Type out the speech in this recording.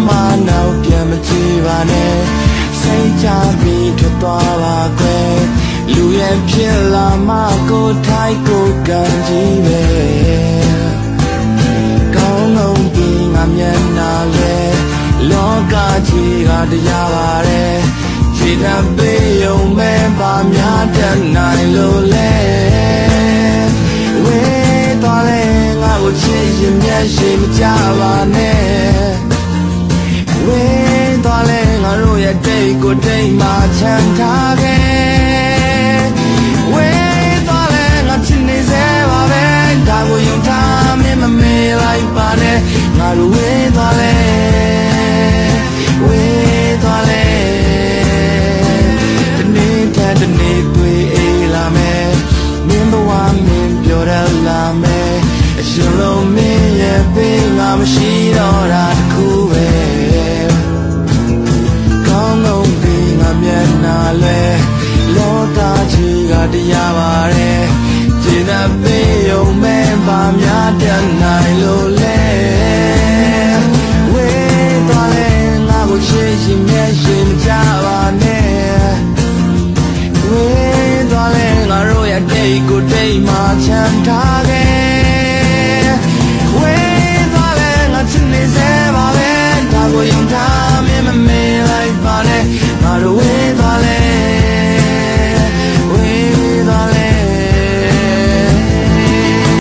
မှနောက်ပြန်မကြည့်ပါနဲ့စိတ်ချပြီးထွက်သွားပါကွယ်လူရဲ့ဖြစ်လာမှကိုထိုက်ကိုကံကြီးပဲကောင်းလုံးပြီးငါမျက်နှာလဲလောကကြီးကတရားပါတယ်ခြေနှပ်ပေးရုံပဲပါများတတ်နိုင်လို့လဲဝေးသွားလဲငါကိုချစ်ရင်မျက်ရှိမကြပါနဲ့ဝေးသွားလဲငါတို့ရဲ့တိတ်ကိုတိတ်မှချမ်းထားခဲ့ဝေးသွားလဲငါချစ်နေစေပါပဲဒါကိုယုံထားမင်းမမေ့လိုက်ပါနဲ့ငါတို့ဝေးသွားလဲဝေးသွားလဲတနေ့တည်းတနေ့တွေ့အေးလာမယ်မင်းဘဝမင်းပြောရလာမယ်အရှင်လုံးမင်းရဲ့ပေးငါမရှိတော့တာတခုပဲကောင်းလုံးပြီးငါမျက်နှာလဲလောကကြီးကတရားပါတယ်ခြေနှပ်ပေးရုံပဲပါများတတ်နိုင်